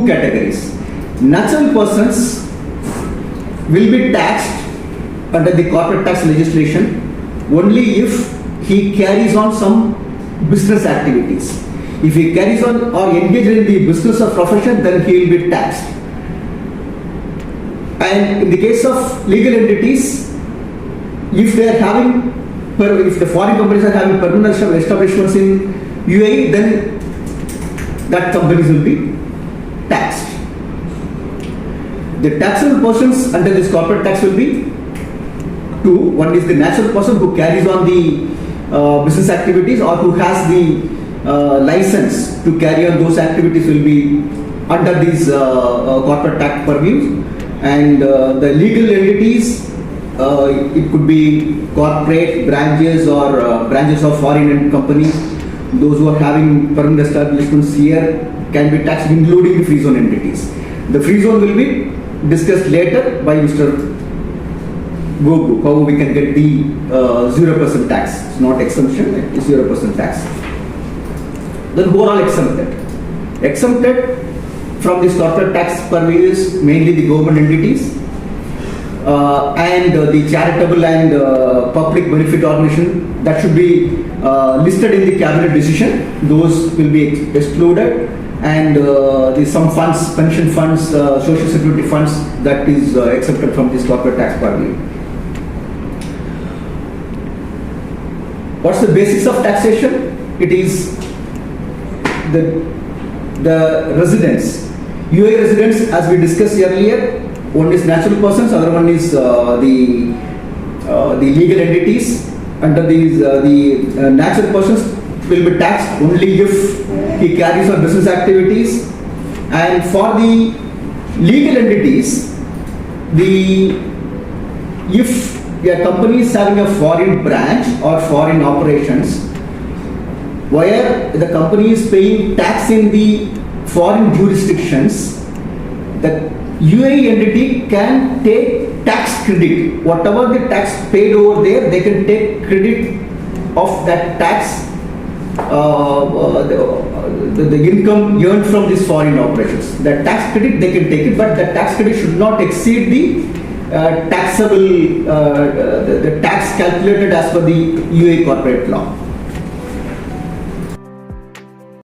two categories. Natural persons will be taxed under the corporate tax legislation only if he carries on some business activities. If he carries on or engaged in the business or profession, then he will be taxed. And in the case of legal entities, if they are having, if the foreign companies are having permanent establishments in UAE, then that companies will be taxed. The taxable persons under this corporate tax will be two. One is the natural person who carries on the business activities or who has the license to carry on those activities will be under these corporate tax purviews. And the legal entities, it could be corporate branches or branches of foreign companies. Those who are having permanent establishments here can be taxed, including the free zone entities. The free zone will be discussed later by Mr. Gogu, how we can get the 0% tax. It's not exemption, it's 0% tax. Then who are all exempted? Exempted from this corporate tax purview is mainly the government entities and the charitable and public benefit organization that should be listed in the cabinet decision. Those will be excluded, and some funds, pension funds, social security funds, that is exempted from this corporate tax purview. What's the basis of taxation? It is the residents. UAE residents, as we discussed earlier, one is natural persons, other one is the legal entities. Under these, the natural persons will be taxed only if he carries on business activities, and for the legal entities, if a company is having a foreign branch or foreign operations where the company is paying tax in the foreign jurisdictions, the UAE entity can take tax credit. Whatever the tax paid over there, they can take credit of that tax, the income earned from these foreign operations. The tax credit they can take it, but the tax credit should not exceed the taxable, the tax calculated as per the UAE corporate law.